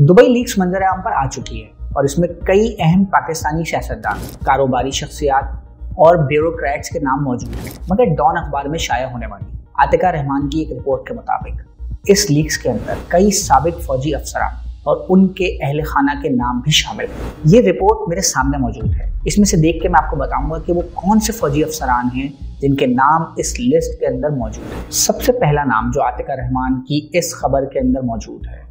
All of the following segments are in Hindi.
दुबई लीक्स मंजर-ए-आम पर आ चुकी है और इसमें कई अहम पाकिस्तानी सियासतदान, कारोबारी शख्सियात और ब्यूरोक्रेट्स के नाम मौजूद हैं। मगर डॉन अखबार में शाया होने वाली आतिका रहमान की एक रिपोर्ट के मुताबिक इस लीक्स के अंदर कई साबिक फौजी अफसरान और उनके अहले खाना के नाम भी शामिल हैं। ये रिपोर्ट मेरे सामने मौजूद है। इसमें से देख के मैं आपको बताऊंगा कि वो कौन से फौजी अफसरान हैं जिनके नाम इस लिस्ट के अंदर मौजूद है। सबसे पहला नाम जो आतिका रहमान की इस खबर के अंदर मौजूद है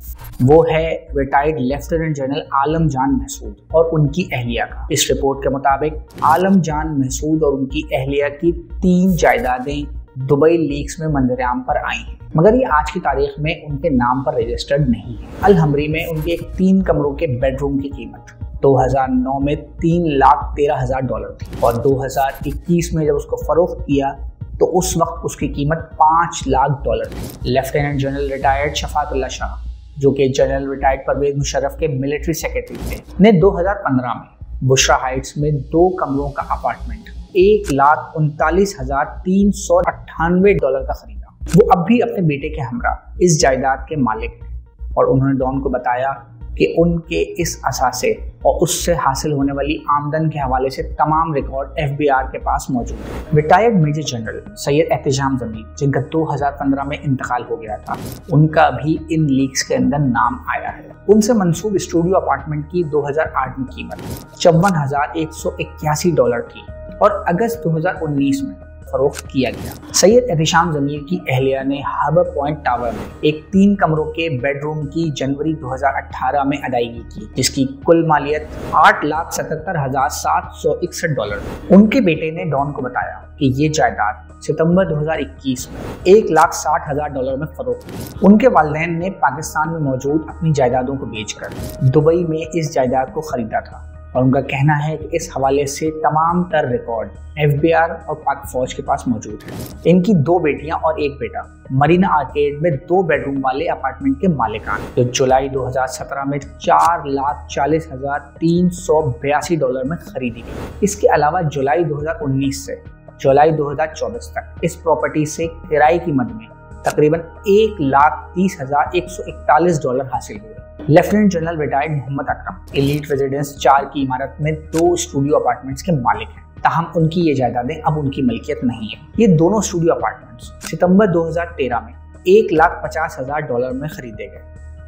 वो है रिटायर्ड लेफ्टिनेंट जनरल आलम जान महसूद और उनकी अहलिया का। इस रिपोर्ट के मुताबिक आलम जान महसूद और उनकी अहलिया की 3 जायदादें दुबई लीक्स में मंजर-ए-आम पर आई हैं, मगर ये आज की तारीख में उनके नाम पर रजिस्टर्ड नहीं है। अल हमरी में उनके एक 3 कमरों के बेडरूम की कीमत 2009 में $3,13,000 थी और 2021 में जब उसको फरोख्त किया तो उस वक्त उसकी कीमत $5 लाख थी। लेफ्टिनेंट जनरल रिटायर्ड शफातुल्लाह शाह, जो कि जनरल रिटायर्ड परवेज मुशर्रफ के मिलिट्री सेक्रेटरी थे, ने 2015 में बुशरा हाइट्स में 2 कमरों का अपार्टमेंट $1,39,398 का खरीदा। वो अब भी अपने बेटे के हमरा इस जायदाद के मालिक हैं और उन्होंने डॉन को बताया कि उनके इस असासे और उससे हासिल होने वाली आमदन के हवाले से तमाम रिकॉर्ड FBI के पास मौजूद है। Retired major general Syed Ehtisham Zamir, जिनका 2015 में इंतकाल हो गया था, उनका भी इन लीक्स के अंदर नाम आया है। उनसे मंसूब स्टूडियो अपार्टमेंट की 2008 में कीमत $54,181 थी और अगस्त 2019 में फरोख्त किया गया। सैयद एहतिशाम ज़मीर की अहलिया ने हार्बर पॉइंट टावर में एक 3 कमरों के बेडरूम की जनवरी 2018 में अदायगी की, जिसकी कुल मालियत $8,77,761 थी। उनके बेटे ने डॉन को बताया कि ये जायदाद सितंबर 2021 में $1,60,000 में फरोख्त हुई। उनके वालिदैन ने पाकिस्तान में मौजूद अपनी जायदादों को बेचकर दुबई में इस जायदाद को खरीदा था और उनका कहना है कि इस हवाले से तमाम तर रिकॉर्ड FBI और पाक फौज के पास मौजूद है। इनकी 2 बेटियां और 1 बेटा मरीना आर्केड में 2 बेडरूम वाले अपार्टमेंट के मालिकान, जो जुलाई 2017 में $4,40,382 में खरीदी गई। इसके अलावा जुलाई 2019 से जुलाई 2024 तक इस प्रॉपर्टी से किराए की मद में तकरीबन $1,30,141 हासिल हुए। Lieutenant general retired Mohammad Akram elite residence 4 की इमारत में 2 स्टूडियो अपार्टमेंट्स के मालिक हैं, ताहम उनकी ये जायदादें अब उनकी मलकियत नहीं है। ये दोनों स्टूडियो अपार्टमेंट्स सितंबर 2013 में $1,50,000 में खरीदे गए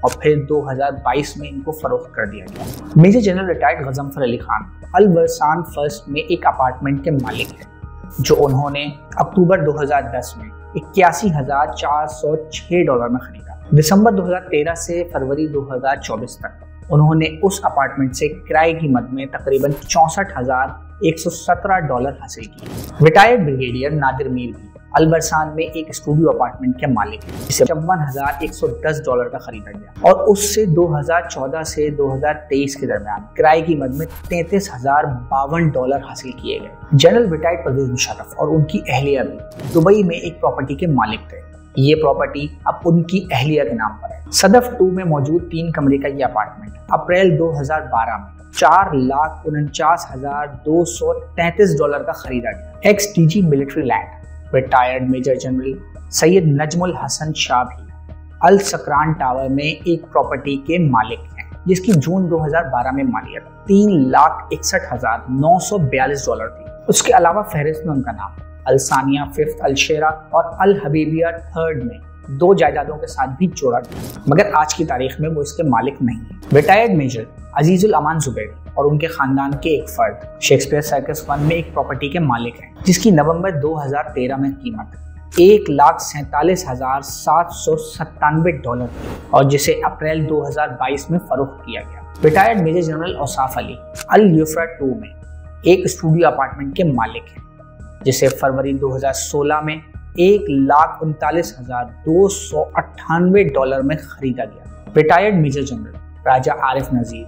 और फिर 2022 में इनको फरोख्त कर दिया गया। Major general retired Ghazanfar Ali Khan Al Warsan first में एक अपार्टमेंट के मालिक हैं, जो उन्होंने अक्टूबर 2010 में $81,406 में खरीदा। दिसंबर 2013 से फरवरी 2024 तक उन्होंने उस अपार्टमेंट से किराए की मद में तकरीबन $64,117 हासिल किए। रिटायर्ड ब्रिगेडियर नादिर मीर भी अलबरसान में एक स्टूडियो अपार्टमेंट के मालिक हैं, जिसे $56,110 का खरीदा गया और उससे 2014 से 2023 के दरमियान किराए की मद में $33,052 हासिल किए गए। जनरल रिटायर्ड परवेज मुशर्रफ और उनकी अहलिया भी दुबई में एक प्रॉपर्टी के मालिक थे। ये प्रॉपर्टी अब उनकी अहलिया के नाम पर है। सदफ 2 में मौजूद 3 कमरे का ये अपार्टमेंट अप्रैल 2012 में $4,49,233 का खरीदा गया। XDG military land retired major general Syed Najmul Hasan Shah भी अल सकरान टावर में एक प्रॉपर्टी के मालिक हैं, जिसकी जून 2012 में मालियत $3,61,942 थी। उसके अलावा फहरिस्त में उनका नाम अल-सानिया 5th अल-शेरा और अल-हबीबिया 3rd में 2 जायदादों के साथ भी जोड़ा गया, मगर आज की तारीख में वो इसके मालिक नहीं है। रिटायर्ड मेजर अजीजुल अमान जुबैर और उनके खानदान के एक फर्द शेक्सपियर सर्कस 1 में एक प्रॉपर्टी के मालिक हैं, जिसकी नवंबर 2013 में कीमत $1,47,797 थी और जिसे अप्रैल 2022 में फरोख्त किया गया। Retired major general Ausaf Ali अल-युफ्रा 2 में एक स्टूडियो अपार्टमेंट के मालिक हैं, जिसे फरवरी 2016 में $1,39,298 में खरीदा गया। रिटायर्ड मेजर जनरल राजा आरिफ नजीर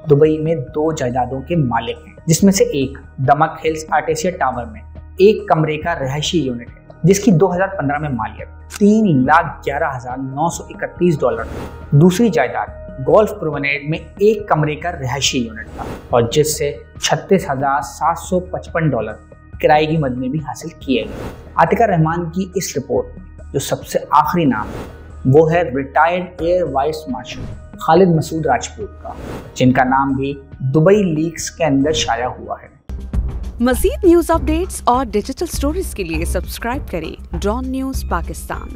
दुबई में 2 जायदादों के मालिक हैं, जिसमें से एक दमक हिल्स आर्टेसिया टावर में 1 कमरे का रहायशी यूनिट है, जिसकी 2015 में मालियत $3,11,931 थी। दूसरी जायदाद गोल्फ प्रोमेनेड में 1 कमरे का रहायशी यूनिट था और जिससे $36,755 किराए की मद में भी हासिल किए गए। आतिका रहमान की इस रिपोर्ट में जो सबसे आखिरी नाम है वो है retired air vice marshal Khalid Masood Rajput का, जिनका नाम भी दुबई लीक्स के अंदर शाया हुआ है। मज़ीद न्यूज़ अपडेट्स और डिजिटल स्टोरीज के लिए सब्सक्राइब करें डॉन न्यूज़ पाकिस्तान।